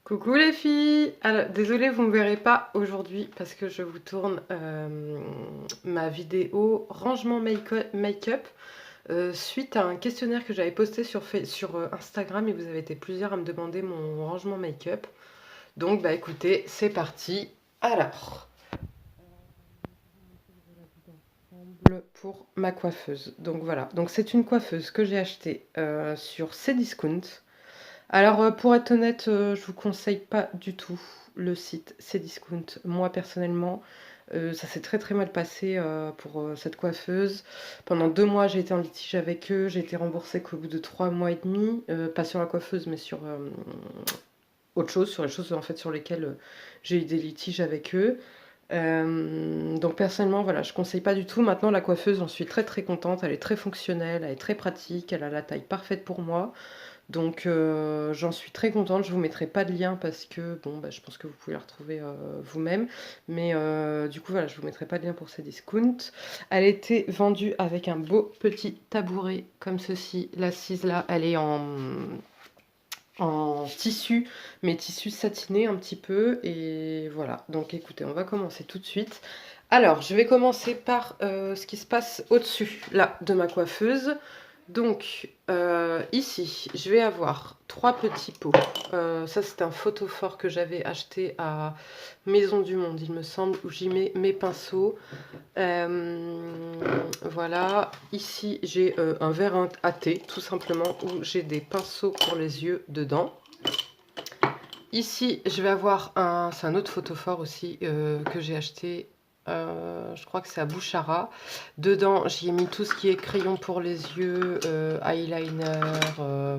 Coucou les filles! Alors, désolée, vous ne me verrez pas aujourd'hui parce que je vous tourne ma vidéo rangement make-up suite à un questionnaire que j'avais posté sur Instagram et vous avez été plusieurs à me demander mon rangement make-up. Donc, bah écoutez, c'est parti. Alors, pour ma coiffeuse. Donc voilà, donc c'est une coiffeuse que j'ai achetée sur Cdiscount. Alors, pour être honnête, je vous conseille pas du tout le site Cdiscount. Moi, personnellement, ça s'est très très mal passé pour cette coiffeuse. Pendant 2 mois, j'ai été en litige avec eux. J'ai été remboursée qu'au bout de 3 mois et demi. Pas sur la coiffeuse, mais sur autre chose, sur les choses en fait sur lesquelles j'ai eu des litiges avec eux. Donc personnellement, voilà, je conseille pas du tout. Maintenant, la coiffeuse, j'en suis très très contente. Elle est très fonctionnelle, elle est très pratique, elle a la taille parfaite pour moi. Donc j'en suis très contente, je vous mettrai pas de lien parce que bon bah, je pense que vous pouvez la retrouver vous-même. Mais du coup voilà, je vous mettrai pas de lien pour ces discounts. Elle était vendue avec un beau petit tabouret comme ceci. L'assise là, elle est en tissu, mais tissu satiné un petit peu. Et voilà, donc écoutez, on va commencer tout de suite. Alors, je vais commencer par ce qui se passe au-dessus là de ma coiffeuse. Donc, ici, je vais avoir 3 petits pots. Ça, c'est un photophore que j'avais acheté à Maison du Monde, il me semble, où j'y mets mes pinceaux. Voilà. Ici, j'ai un verre à thé, tout simplement, où j'ai des pinceaux pour les yeux dedans. Ici, je vais avoir c'est un autre photophore aussi que j'ai acheté. Je crois que c'est à Bouchara. Dedans, j'y ai mis tout ce qui est crayon pour les yeux, eyeliner,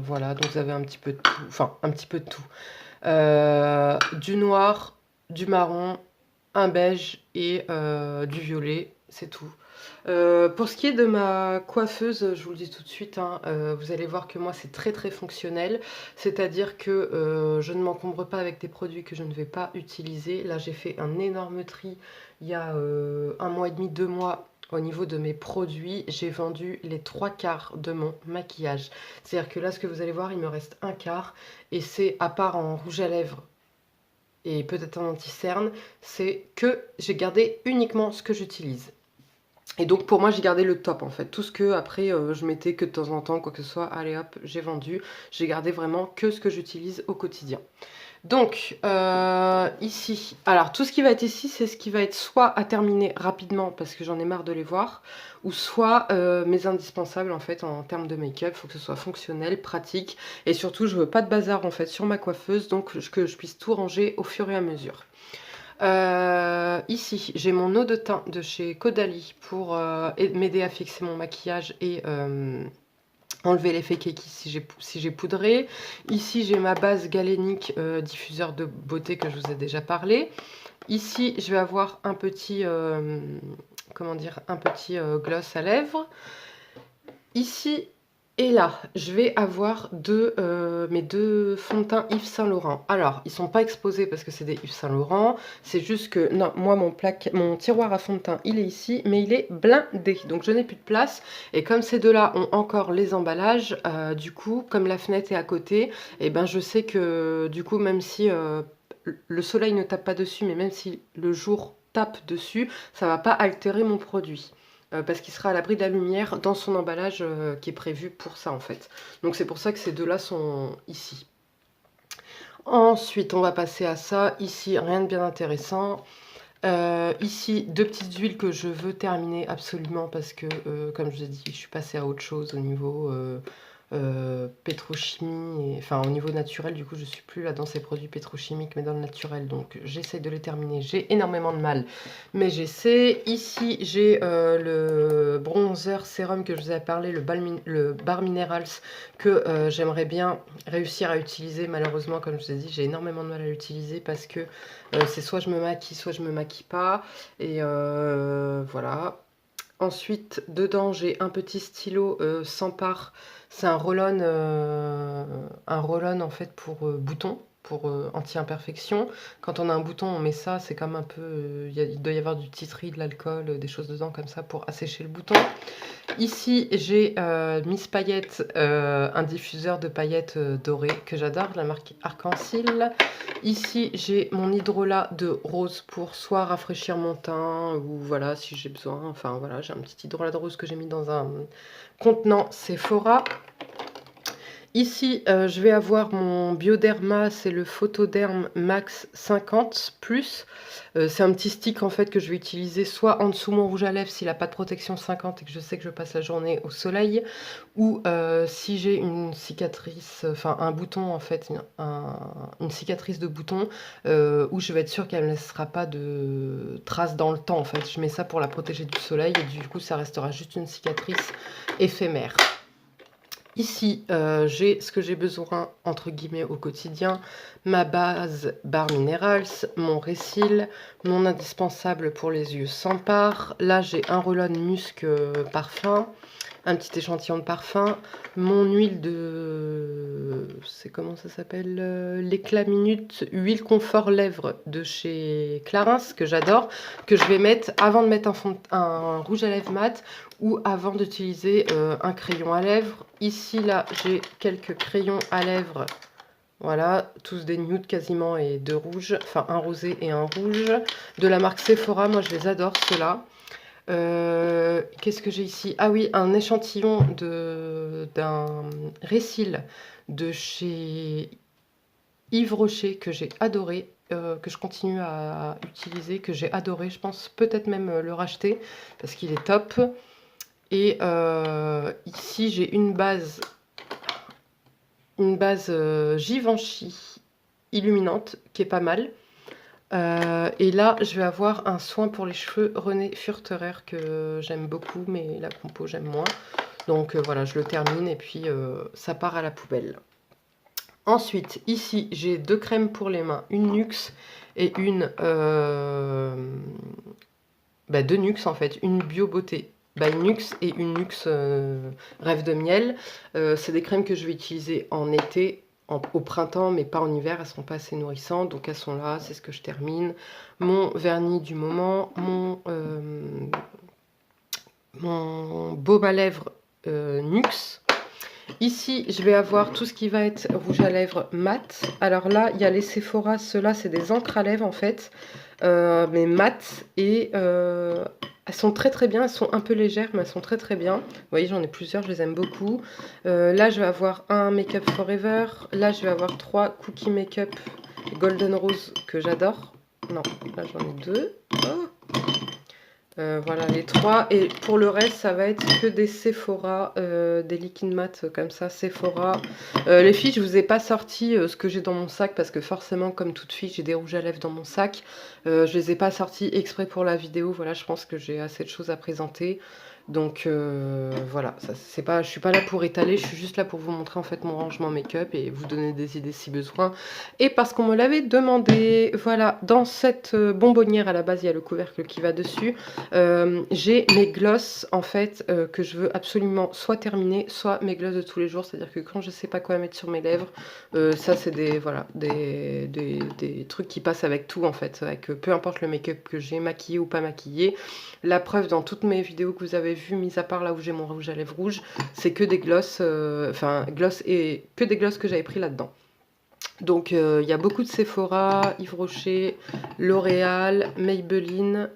voilà. Donc vous avez un petit peu de tout, enfin un petit peu de tout. Du noir, du marron, un beige et du violet, c'est tout. Pour ce qui est de ma coiffeuse, je vous le dis tout de suite, hein, vous allez voir que moi c'est très très fonctionnel, c'est-à-dire que je ne m'encombre pas avec des produits que je ne vais pas utiliser. Là j'ai fait un énorme tri il y a 1 mois et demi, 2 mois. Au niveau de mes produits, j'ai vendu les 3/4 de mon maquillage. C'est-à-dire que là, ce que vous allez voir, il me reste un quart. Et c'est, à part en rouge à lèvres et peut-être en anti-cerne, c'est que j'ai gardé uniquement ce que j'utilise. Et donc pour moi j'ai gardé le top en fait, tout ce que après je mettais que de temps en temps, quoi que ce soit, allez hop, j'ai vendu. J'ai gardé vraiment que ce que j'utilise au quotidien. Donc ici, alors tout ce qui va être ici, c'est ce qui va être soit à terminer rapidement parce que j'en ai marre de les voir, ou soit mes indispensables en fait en termes de make-up. Il faut que ce soit fonctionnel, pratique, et surtout je veux pas de bazar en fait sur ma coiffeuse, donc que je puisse tout ranger au fur et à mesure. Ici, j'ai mon eau de teint de chez Caudalie pour m'aider à fixer mon maquillage et enlever l'effet keki si j'ai poudré. Ici, j'ai ma base galénique diffuseur de beauté que je vous ai déjà parlé. Ici, je vais avoir un petit, comment dire, un petit gloss à lèvres. Ici et là, je vais avoir mes 2 fonds de teint Yves Saint Laurent. Alors, ils sont pas exposés parce que c'est des Yves Saint Laurent. C'est juste que, non, moi, mon tiroir à fond de teint, il est ici, mais il est blindé. Donc, je n'ai plus de place. Et comme ces deux-là ont encore les emballages, du coup, comme la fenêtre est à côté, et ben, je sais que, du coup, même si le soleil ne tape pas dessus, mais même si le jour tape dessus, ça va pas altérer mon produit. Parce qu'il sera à l'abri de la lumière dans son emballage qui est prévu pour ça en fait. Donc c'est pour ça que ces deux-là sont ici. Ensuite, on va passer à ça. Ici, rien de bien intéressant. Ici, 2 petites huiles que je veux terminer absolument parce que, comme je vous ai dit, je suis passée à autre chose au niveau pétrochimie, enfin au niveau naturel. Du coup, je suis plus là dans ces produits pétrochimiques, mais dans le naturel. Donc, j'essaie de les terminer. J'ai énormément de mal, mais j'essaie. Ici, j'ai le bronzer sérum que je vous ai parlé, le Bar Minerals, que j'aimerais bien réussir à utiliser. Malheureusement, comme je vous ai dit, j'ai énormément de mal à l'utiliser parce que c'est soit je me maquille, soit je me maquille pas. Et voilà. Ensuite, dedans, j'ai un petit stylo Sampar. C'est un roll-on en fait pour boutons, pour anti-imperfection. Quand on a un bouton, on met ça, c'est comme un peu... il doit y avoir du titri, de l'alcool, des choses dedans comme ça pour assécher le bouton. Ici, j'ai Miss Paillette, un diffuseur de paillettes dorées que j'adore, de la marque Arc-en-Ciel. Ici, j'ai mon hydrolat de rose pour soit rafraîchir mon teint ou voilà, si j'ai besoin. Enfin voilà, j'ai un petit hydrolat de rose que j'ai mis dans un contenant Sephora. Ici, je vais avoir mon Bioderma, c'est le Photoderm Max 50+. C'est un petit stick en fait que je vais utiliser soit en dessous mon rouge à lèvres s'il n'a pas de protection 50 et que je sais que je passe la journée au soleil, ou si j'ai une cicatrice, enfin un bouton en fait, une cicatrice de bouton, où je vais être sûre qu'elle ne laissera pas de traces dans le temps en fait. Je mets ça pour la protéger du soleil et du coup ça restera juste une cicatrice éphémère. Ici, j'ai ce que j'ai besoin, entre guillemets, au quotidien. Ma base Bare Minerals, mon Récil, mon indispensable pour les yeux Sampar. Là, j'ai un Roll-On Musc parfum, un petit échantillon de parfum. Mon huile de... c'est comment ça s'appelle, l'éclat minute, huile confort lèvres de chez Clarins, que j'adore, que je vais mettre avant de mettre un rouge à lèvres mat ou avant d'utiliser un crayon à lèvres. Ici, là, j'ai quelques crayons à lèvres. Voilà, tous des nudes quasiment et deux rouges. Enfin, un rosé et un rouge. De la marque Sephora, moi je les adore, ceux-là. Qu'est-ce que j'ai ici? Ah oui, un échantillon d'un Récil de chez Yves Rocher que j'ai adoré. Que je continue à utiliser, que j'ai adoré. Je pense peut-être même le racheter parce qu'il est top. Et ici, j'ai une base Givenchy illuminante qui est pas mal. Et là, je vais avoir un soin pour les cheveux René Furterer que j'aime beaucoup, mais la compo j'aime moins. Donc voilà, je le termine et puis ça part à la poubelle. Ensuite, ici, j'ai deux crèmes pour les mains, une Nuxe et une... deux Nuxe en fait, une Bio Beauté by Nuxe et une Nuxe Rêve de Miel. C'est des crèmes que je vais utiliser en été, au printemps, mais pas en hiver, elles ne seront pas assez nourrissantes, donc elles sont là, c'est ce que je termine. Mon vernis du moment, mon baume à lèvres Nuxe. Ici, je vais avoir tout ce qui va être rouge à lèvres mat. Alors là, il y a les Sephora, ceux-là, c'est des encres à lèvres en fait, mais mat et... elles sont très très bien, elles sont un peu légères, mais elles sont très très bien. Vous voyez, j'en ai plusieurs, je les aime beaucoup. Là, je vais avoir un Make Up Forever. Là, je vais avoir 3 Cookie Make Up Golden Rose que j'adore. Non, là, j'en ai 2. Oh. Voilà les 3. Et pour le reste, ça va être que des Sephora, des liquid mat comme ça, Sephora. Les filles, je vous ai pas sorti ce que j'ai dans mon sac parce que forcément, comme toute fille, j'ai des rouges à lèvres dans mon sac. Je les ai pas sortis exprès pour la vidéo. Voilà, je pense que j'ai assez de choses à présenter. Donc voilà, c'est pas, je suis pas là pour étaler, je suis juste là pour vous montrer en fait mon rangement make-up et vous donner des idées si besoin. Et parce qu'on me l'avait demandé, voilà, dans cette bonbonnière à la base, il y a le couvercle qui va dessus. J'ai mes glosses en fait que je veux absolument soit terminer, soit mes glosses de tous les jours. C'est-à-dire que quand je sais pas quoi mettre sur mes lèvres, ça c'est des, voilà, des trucs qui passent avec tout en fait, avec peu importe le make-up que j'ai, maquillé ou pas maquillé. La preuve dans toutes mes vidéos que vous avez vues, mis à part là où j'ai mon rouge à lèvres rouge, c'est que des glosses, gloss et que des glosses que j'avais pris là-dedans. Donc il y a beaucoup de Sephora, Yves Rocher, L'Oréal, Maybelline,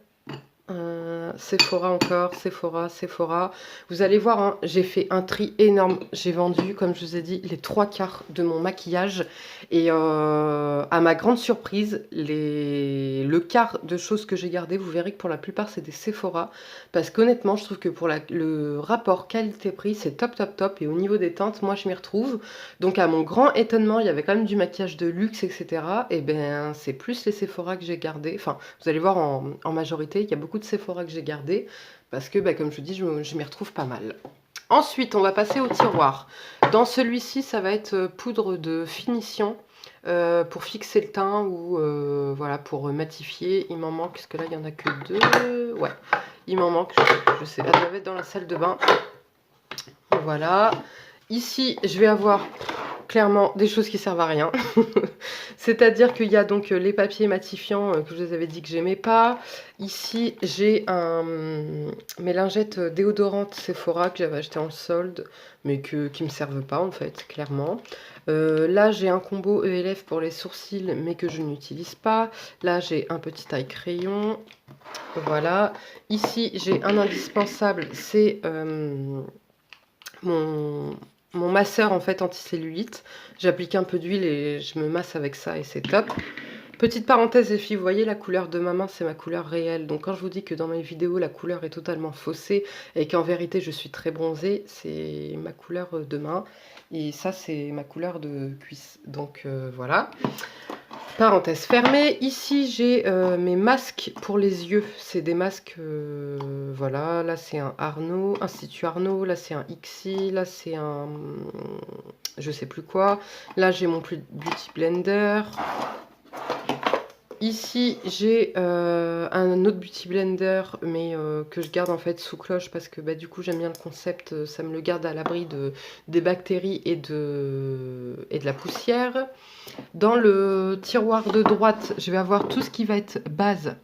Sephora encore, Sephora. Vous allez voir, hein, j'ai fait un tri énorme. J'ai vendu, comme je vous ai dit, les 3/4 de mon maquillage. Et à ma grande surprise, le quart de choses que j'ai gardé, vous verrez que pour la plupart, c'est des Sephora. Parce qu'honnêtement, je trouve que pour le rapport qualité-prix, c'est top, top, top. Et au niveau des teintes, moi, je m'y retrouve. Donc, à mon grand étonnement, il y avait quand même du maquillage de luxe, etc. Et ben, c'est plus les Sephora que j'ai gardé. Enfin, vous allez voir, en majorité, il y a beaucoup de Sephora que j'ai gardé. Parce que, ben, comme je vous dis, je m'y retrouve pas mal. Ensuite, on va passer au tiroir. Dans celui-ci, ça va être poudre de finition pour fixer le teint ou voilà, pour matifier. Il m'en manque, parce que là, il n'y en a que 2. Ouais, il m'en manque, je sais, elle doit être dans la salle de bain. Voilà. Ici, je vais avoir clairement des choses qui servent à rien. C'est-à-dire qu'il y a donc les papiers matifiants que je vous avais dit que j'aimais pas. Ici, j'ai mes lingettes déodorantes Sephora que j'avais acheté en solde, mais qui me servent pas en fait, clairement. Là, j'ai un combo ELF pour les sourcils, mais que je n'utilise pas. Là, j'ai un petit taille crayon. Voilà. Ici, j'ai un indispensable, c'est mon masseur en fait anticellulite. J'applique un peu d'huile et je me masse avec ça et c'est top. Petite parenthèse les filles, vous voyez la couleur de ma main, c'est ma couleur réelle. Donc quand je vous dis que dans mes vidéos la couleur est totalement faussée et qu'en vérité je suis très bronzée, c'est ma couleur de main. Et ça c'est ma couleur de cuisse. Donc voilà. Parenthèse fermée. Ici, j'ai mes masques pour les yeux. C'est des masques, voilà. Là, c'est un Arnaud, Institut Arnaud. Là, c'est un Ixi. Là, c'est un... je sais plus quoi. Là, j'ai mon Beauty Blender. Ici, j'ai un autre Beauty Blender, mais que je garde en fait sous cloche parce que bah, du coup, j'aime bien le concept. Ça me le garde à l'abri des bactéries et de la poussière. Dans le tiroir de droite, je vais avoir tout ce qui va être base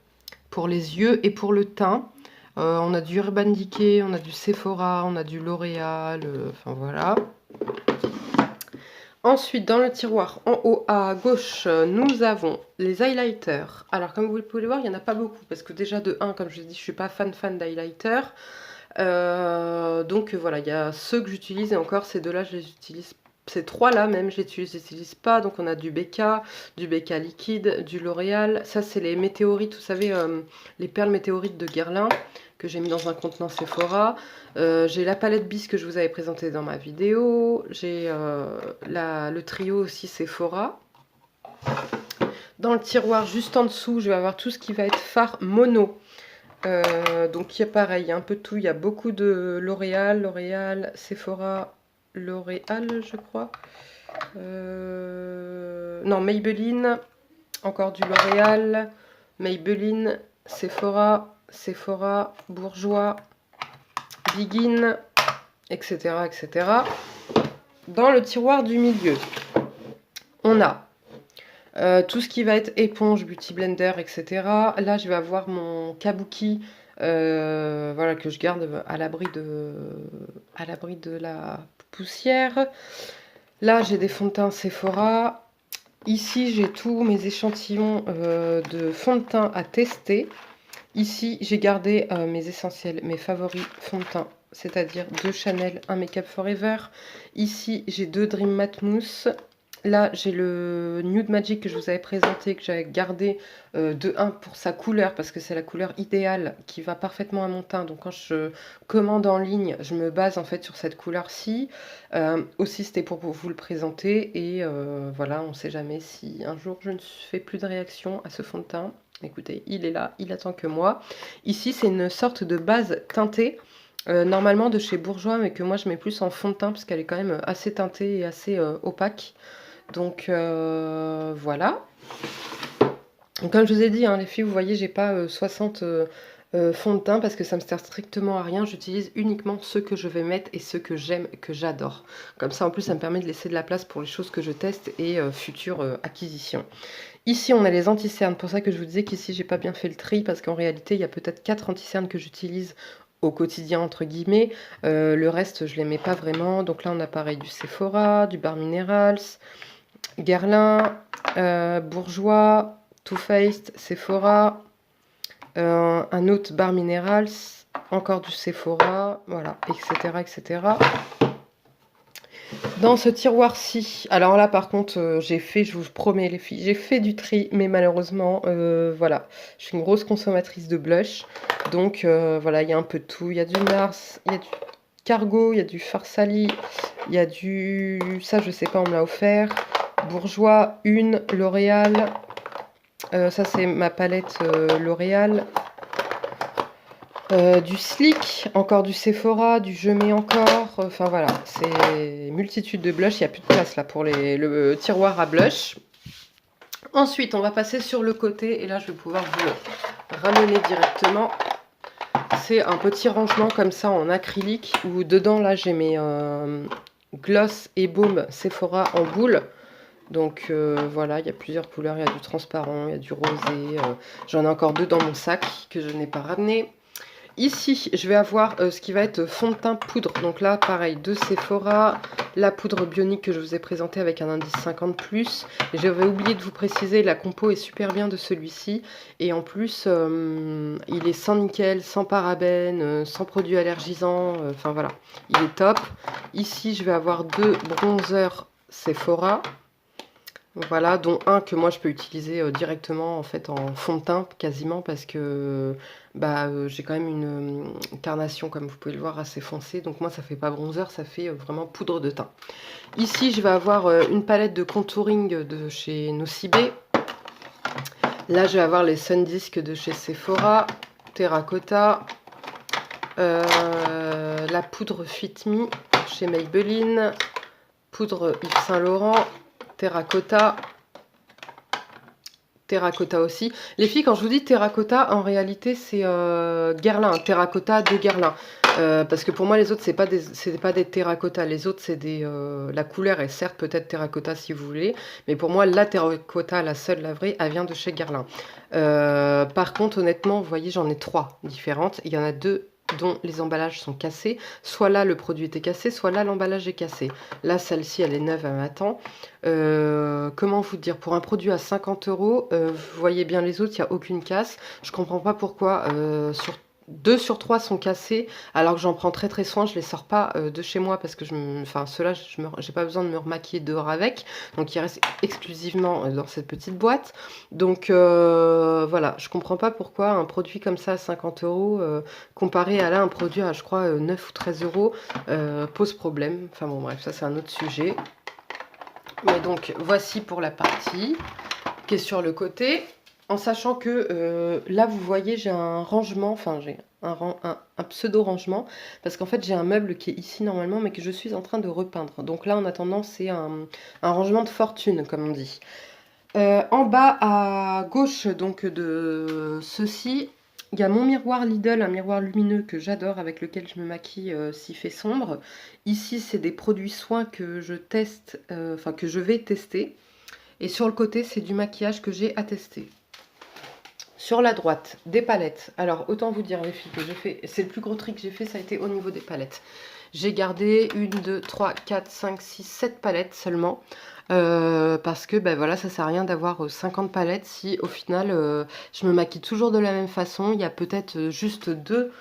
pour les yeux et pour le teint. On a du Urban Decay, on a du Sephora, on a du L'Oréal, enfin voilà. Ensuite, dans le tiroir en haut à gauche, nous avons les highlighters. Alors, comme vous pouvez le voir, il n'y en a pas beaucoup parce que déjà de 1, comme je l'ai dit, je ne suis pas fan d'highlighter. Donc voilà, il y a ceux que j'utilise et encore ces deux-là, je les utilise. Ces trois-là même, je les utilise pas. Donc on a du BK liquide, du L'Oréal. Ça, c'est les météorites, vous savez, les perles météorites de Guerlain que j'ai mis dans un contenant Sephora. J'ai la palette Bis que je vous avais présentée dans ma vidéo. J'ai le trio aussi Sephora. Dans le tiroir juste en dessous, je vais avoir tout ce qui va être fard mono. Donc il y a pareil, il y a un peu de tout. Il y a beaucoup de L'Oréal, Sephora, L'Oréal je crois. Non, Maybelline, encore du L'Oréal, Maybelline, Sephora, Bourjois, Begin, etc., etc. Dans le tiroir du milieu, on a tout ce qui va être éponge, Beauty Blender, etc. Là, je vais avoir mon kabuki, voilà, que je garde à l'abri de la poussière. Là, j'ai des fonds de teint Sephora. Ici, j'ai tous mes échantillons de fonds de teint à tester. Ici, j'ai gardé mes essentiels, mes favoris fonds de teint, c'est-à-dire 2 Chanel, 1 Make Up Forever. Ici, j'ai 2 Dream Matte Mousse. Là, j'ai le Nude Magic que je vous avais présenté, que j'avais gardé de 1 pour sa couleur, parce que c'est la couleur idéale qui va parfaitement à mon teint. Donc quand je commande en ligne, je me base en fait sur cette couleur-ci. Aussi, c'était pour vous le présenter. Et voilà, on ne sait jamais si un jour je ne fais plus de réaction à ce fond de teint. Écoutez, il est là, il attend que moi. Ici, c'est une sorte de base teintée. Normalement de chez Bourjois, mais que moi je mets plus en fond de teint parce qu'elle est quand même assez teintée et assez opaque. Donc voilà. Donc, comme je vous ai dit, hein, les filles, vous voyez, j'ai pas 60 fonds de teint parce que ça me sert strictement à rien. J'utilise uniquement ceux que je vais mettre et ceux que j'aime, que j'adore. Comme ça, en plus, ça me permet de laisser de la place pour les choses que je teste et futures acquisitions. Ici, on a les anti-cernes. Pour ça que je vous disais qu'ici, j'ai pas bien fait le tri parce qu'en réalité, il y a peut-être 4 anti-cernes que j'utilise au quotidien entre guillemets. Le reste, je les mets pas vraiment. Donc là, on a pareil du Sephora, du Bar Minerals, Guerlain, Bourjois, Too Faced, Sephora, un autre Bar Minerals, encore du Sephora, voilà, etc., etc. Dans ce tiroir-ci, alors là par contre, j'ai fait, je vous promets les filles, j'ai fait du tri, mais malheureusement, voilà, je suis une grosse consommatrice de blush, donc voilà, il y a un peu de tout, il y a du Nars, il y a du Cargo, il y a du Farsali, il y a du, ça je sais pas, on me l'a offert, Bourjois, une, L'Oréal, ça c'est ma palette L'Oréal, du Slick, encore du Sephora, du Je mets encore, enfin voilà, c'est multitude de blush, il n'y a plus de place là pour le tiroir à blush. Ensuite, on va passer sur le côté, et là je vais pouvoir vous le ramener directement. C'est un petit rangement comme ça en acrylique, où dedans là j'ai mes gloss et baume Sephora en boule. Donc voilà, il y a plusieurs couleurs, il y a du transparent, il y a du rosé. J'en ai encore 2 dans mon sac que je n'ai pas ramené. Ici, je vais avoir ce qui va être fond de teint poudre. Donc là, pareil, de Sephora, la poudre bionique que je vous ai présentée avec un indice 50+. Et j'avais oublié de vous préciser, la compo est super bien de celui-ci. Et en plus, il est sans nickel, sans parabènes, sans produits allergisants. Enfin voilà, il est top. Ici, je vais avoir 2 bronzers Sephora. Voilà, dont un que moi je peux utiliser directement en fait en fond de teint quasiment parce que j'ai quand même une carnation comme vous pouvez le voir assez foncée, donc moi ça fait pas bronzer, ça fait vraiment poudre de teint. Ici je vais avoir une palette de contouring de chez Nocibé. Là je vais avoir les Sun-Disc de chez Sephora, Terracotta, la poudre Fit Me chez Maybelline, poudre Yves Saint Laurent, Terracotta aussi. Les filles, quand je vous dis terracotta, en réalité, c'est Guerlain, terracotta de Guerlain. Parce que pour moi, les autres, c'est pas des terracotta. Les autres, c'est des... la couleur est certes peut-être terracotta si vous voulez. Mais pour moi, la terracotta, la seule, la vraie, elle vient de chez Guerlain. Par contre, honnêtement, vous voyez, j'en ai 3 différentes. Il y en a 2 dont les emballages sont cassés. Soit là, le produit était cassé, soit là, l'emballage est cassé. Là, celle-ci, elle est neuve, elle m'attend. Comment vous dire, pour un produit à 50 €, vous voyez bien les autres, il n'y a aucune casse. Je comprends pas pourquoi 2 sur 3 sont cassés, alors que j'en prends très très soin. Je les sors pas de chez moi parce que ceux-là, j'ai pas besoin de me remaquiller dehors avec. Donc ils restent exclusivement dans cette petite boîte. Donc voilà, je comprends pas pourquoi un produit comme ça à 50 € comparé à là un produit à je crois 9 ou 13 € pose problème. Enfin bon bref, ça c'est un autre sujet. Mais donc voici pour la partie qui est sur le côté, en sachant que là vous voyez j'ai un rangement, enfin j'ai un pseudo rangement, parce qu'en fait j'ai un meuble qui est ici normalement mais que je suis en train de repeindre. Donc là en attendant c'est un rangement de fortune comme on dit. En bas à gauche donc de ceci, il y a mon miroir Lidl, un miroir lumineux que j'adore avec lequel je me maquille s'il fait sombre. Ici c'est des produits soins que je teste, enfin que je vais tester. Et sur le côté, c'est du maquillage que j'ai à tester. Sur la droite, des palettes. Alors, autant vous dire, les filles, que j'ai fait... C'est le plus gros trick que j'ai fait, ça a été au niveau des palettes. J'ai gardé 1, 2, 3, 4, 5, 6, 7 palettes seulement. Parce que, voilà, ça sert à rien d'avoir 50 palettes si, au final, je me maquille toujours de la même façon. Il y a peut-être juste deux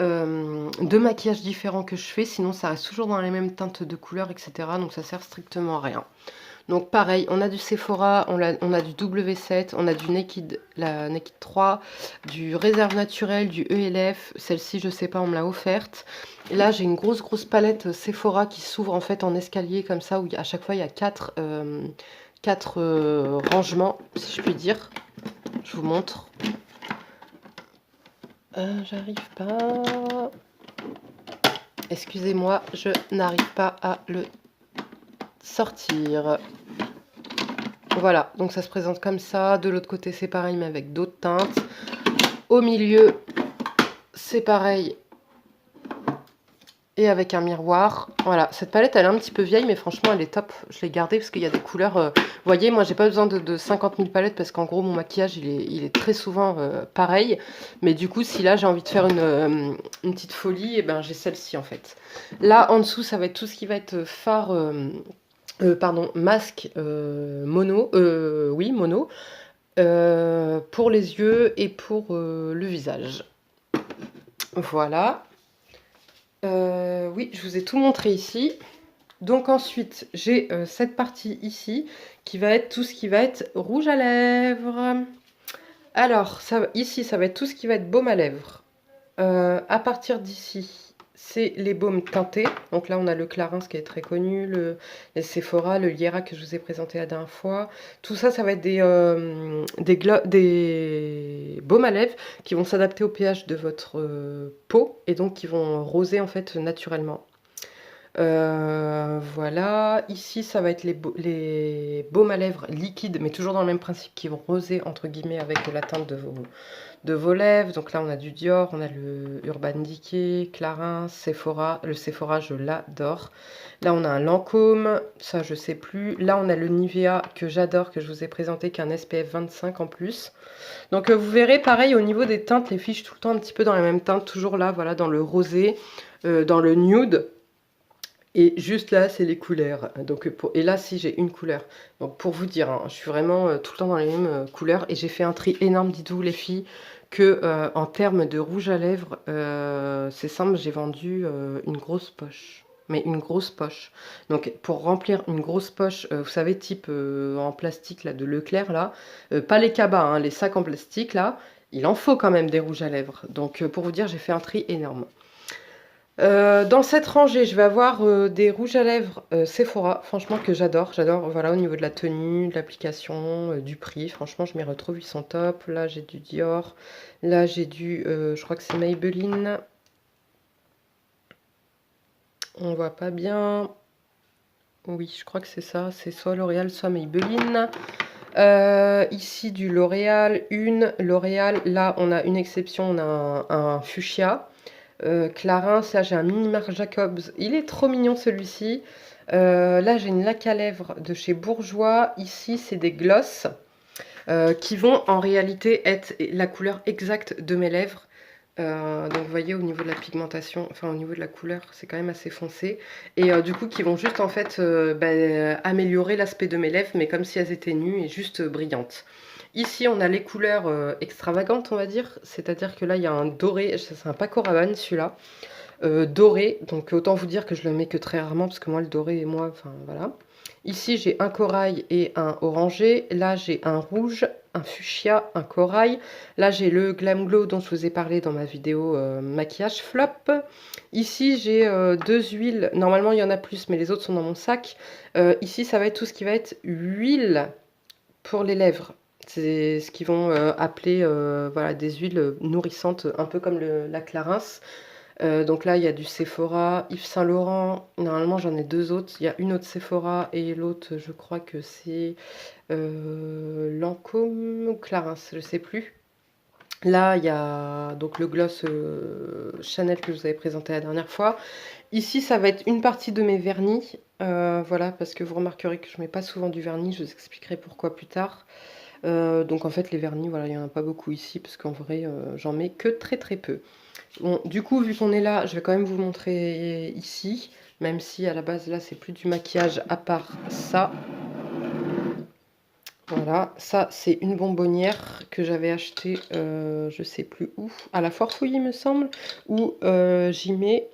maquillages différents que je fais. Sinon, ça reste toujours dans les mêmes teintes de couleurs, etc. Donc, ça sert strictement à rien. Donc pareil, on a du Sephora, on a du W7, on a du Naked, la Naked 3, du Réserve Naturelle, du ELF. Celle-ci, je sais pas, on me l'a offerte. Et là, j'ai une grosse palette Sephora qui s'ouvre en fait en escalier comme ça, où à chaque fois, il y a 4 rangements, si je puis dire. Je vous montre. J'arrive pas... Excusez-moi, je n'arrive pas à le sortir. Voilà, donc ça se présente comme ça. De l'autre côté, c'est pareil, mais avec d'autres teintes. Au milieu, c'est pareil. Et avec un miroir. Voilà, cette palette, elle est un petit peu vieille, mais franchement, elle est top. Je l'ai gardée parce qu'il y a des couleurs... Vous voyez, moi, j'ai pas besoin de 50 000 palettes parce qu'en gros, mon maquillage, il est très souvent pareil. Mais du coup, si là, j'ai envie de faire une petite folie, et ben j'ai celle-ci, en fait. Là, en dessous, ça va être tout ce qui va être fard... masque mono, oui, mono, pour les yeux et pour le visage. Voilà. Oui, je vous ai tout montré ici. Donc ensuite, j'ai cette partie ici qui va être tout ce qui va être rouge à lèvres. Alors, ici, ça va être tout ce qui va être baume à lèvres. À partir d'ici, c'est les baumes teintés. Donc là, on a le Clarins qui est très connu, les Sephora, le Liera que je vous ai présenté la dernière fois. Tout ça, ça va être des baumes à lèvres qui vont s'adapter au pH de votre peau et donc qui vont roser en fait naturellement. Voilà. Ici, ça va être les baumes à lèvres liquides, mais toujours dans le même principe, qui vont roser, entre guillemets, avec la teinte de vos lèvres. Donc là, on a du Dior, on a le Urban Decay, Clarins, Sephora. Le Sephora, je l'adore. Là, on a un Lancôme, ça, je sais plus. Là, on a le Nivea, que j'adore, que je vous ai présenté, qui a un SPF 25 en plus. Donc, vous verrez, pareil, au niveau des teintes, les fiches, tout le temps un petit peu dans la même teinte, toujours là, voilà, dans le rosé, dans le nude. Et juste là, c'est les couleurs. Donc, et là, si j'ai une couleur. Donc, pour vous dire, hein, je suis vraiment tout le temps dans les mêmes couleurs. Et j'ai fait un tri énorme, dites-vous, les filles, que en termes de rouge à lèvres, c'est simple, j'ai vendu une grosse poche. Mais une grosse poche. Donc, pour remplir une grosse poche, vous savez, type en plastique là, de Leclerc, là, pas les cabas, hein, les sacs en plastique, là, il en faut quand même des rouges à lèvres. Donc, pour vous dire, j'ai fait un tri énorme. Dans cette rangée, je vais avoir des rouges à lèvres Sephora, franchement que j'adore. J'adore, voilà, au niveau de la tenue, de l'application, du prix. Franchement, je m'y retrouve, ils sont top. Là, j'ai du Dior. Là, j'ai du, je crois que c'est Maybelline. On voit pas bien. Oui, je crois que c'est ça. C'est soit L'Oréal, soit Maybelline. Ici, du L'Oréal. L'Oréal. Là, on a une exception, on a un fuchsia. Clarins, là j'ai un mini Marc Jacobs, il est trop mignon celui-ci. Là j'ai une laque à lèvres de chez Bourjois. Ici c'est des gloss qui vont en réalité être la couleur exacte de mes lèvres. Donc vous voyez au niveau de la pigmentation, enfin au niveau de la couleur, c'est quand même assez foncé. Et du coup qui vont juste en fait améliorer l'aspect de mes lèvres, mais comme si elles étaient nues et juste brillantes. Ici on a les couleurs extravagantes on va dire, c'est-à-dire que là il y a un doré, c'est un Paco Rabanne celui-là, doré, donc autant vous dire que je le mets que très rarement parce que moi le doré et moi, enfin voilà. Ici j'ai un corail et un orangé, là j'ai un rouge, un fuchsia, un corail. Là j'ai le Glam Glow dont je vous ai parlé dans ma vidéo maquillage flop. Ici j'ai deux huiles, normalement il y en a plus mais les autres sont dans mon sac. Ici ça va être tout ce qui va être huile pour les lèvres. C'est ce qu'ils vont appeler voilà, des huiles nourrissantes, un peu comme la Clarins. Donc là, il y a du Sephora, Yves Saint Laurent. Normalement, j'en ai deux autres. Il y a une autre Sephora et l'autre, je crois que c'est Lancôme ou Clarins, je ne sais plus. Là, il y a donc le gloss Chanel que je vous avais présenté la dernière fois. Ici, ça va être une partie de mes vernis. Voilà, parce que vous remarquerez que je mets pas souvent du vernis. Je vous expliquerai pourquoi plus tard. Donc en fait, les vernis, voilà, il n'y en a pas beaucoup ici, parce qu'en vrai, j'en mets que très très peu. Bon, du coup, vu qu'on est là, je vais quand même vous montrer ici, même si à la base, là, c'est plus du maquillage à part ça. Voilà, ça, c'est une bonbonnière que j'avais achetée, je sais plus où, à la Foire Fouille, il me semble, où j'y mets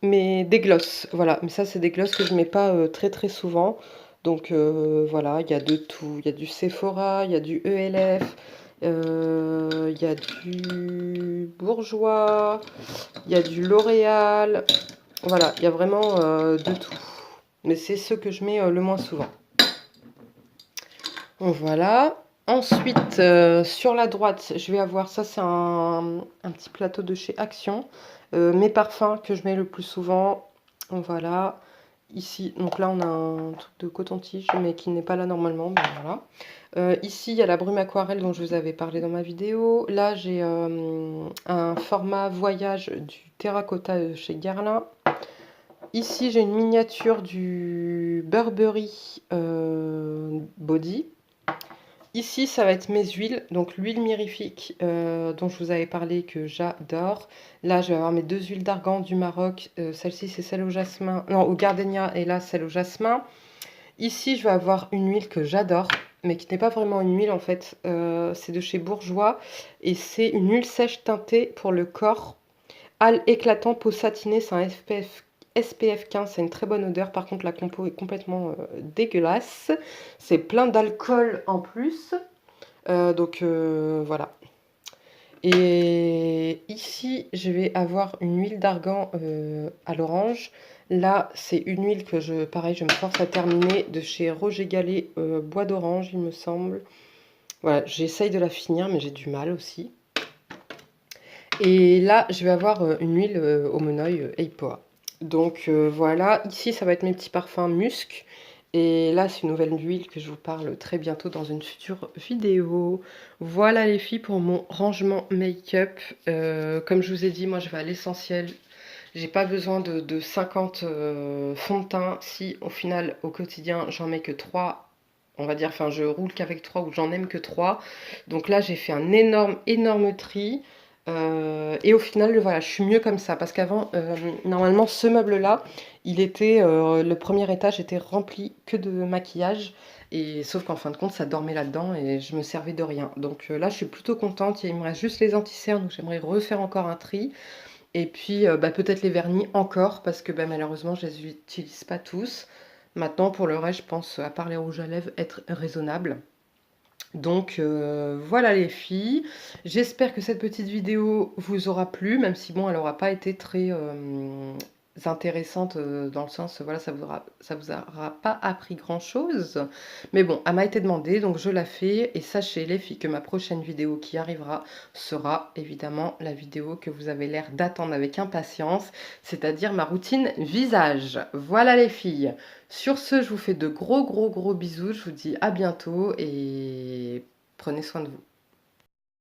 des glosses. Voilà, mais ça, c'est des glosses que je mets pas très très souvent. Donc voilà, il y a de tout. Il y a du Sephora, il y a du ELF, il y a du Bourjois, il y a du L'Oréal. Voilà, il y a vraiment de tout. Mais c'est ce que je mets le moins souvent. Voilà. Ensuite, sur la droite, je vais avoir, ça c'est un petit plateau de chez Action. Mes parfums que je mets le plus souvent. Voilà. Ici, donc là on a un truc de coton-tige, mais qui n'est pas là normalement. Mais voilà. Ici, il y a la brume aquarelle dont je vous avais parlé dans ma vidéo. Là, j'ai un format voyage du terracotta chez Guerlain. Ici, j'ai une miniature du Burberry Body. Ici, ça va être mes huiles. Donc, l'huile mirifique dont je vous avais parlé que j'adore. Là, je vais avoir mes deux huiles d'argan du Maroc. Celle-ci, c'est celle au jasmin. Non, au gardenia. Et là, celle au jasmin. Ici, je vais avoir une huile que j'adore, mais qui n'est pas vraiment une huile en fait. C'est de chez Bourjois. Et c'est une huile sèche teintée pour le corps. Hâle éclatant, peau satinée. C'est un SPF 15, c'est une très bonne odeur. Par contre, la compo est complètement dégueulasse. C'est plein d'alcool en plus. Donc voilà. Et ici, je vais avoir une huile d'argan à l'orange. Là, c'est une huile que pareil, je me force à terminer de chez Roger Gallet, bois d'orange, il me semble. Voilà, j'essaye de la finir, mais j'ai du mal aussi. Et là, je vais avoir une huile au monoeil Eipoa. Donc voilà, ici ça va être mes petits parfums musc. Et là, c'est une nouvelle huile que je vous parle très bientôt dans une future vidéo. Voilà les filles pour mon rangement make-up. Comme je vous ai dit, moi je vais à l'essentiel. J'ai pas besoin de 50 fonds de teint si au final au quotidien j'en mets que 3. On va dire, enfin je roule qu'avec 3 ou j'en aime que 3. Donc là j'ai fait un énorme tri. Et au final, voilà, je suis mieux comme ça. Parce qu'avant, normalement, ce meuble-là, le premier étage était rempli que de maquillage. Et sauf qu'en fin de compte, ça dormait là-dedans et je me servais de rien. Donc là, je suis plutôt contente. Il me reste juste les anti-cernes, donc j'aimerais refaire encore un tri. Et puis, bah, peut-être les vernis encore, parce que bah, malheureusement, je les utilise pas tous. Maintenant, pour le reste, je pense, à part les rouges à lèvres, être raisonnable. Donc voilà les filles, j'espère que cette petite vidéo vous aura plu, même si bon, elle n'aura pas été très intéressante dans le sens, voilà, ça vous aura pas appris grand-chose. Mais bon, elle m'a été demandée, donc je la fais. Et sachez les filles que ma prochaine vidéo qui arrivera sera évidemment la vidéo que vous avez l'air d'attendre avec impatience, c'est-à-dire ma routine visage. Voilà les filles. Sur ce, je vous fais de gros bisous. Je vous dis à bientôt et prenez soin de vous.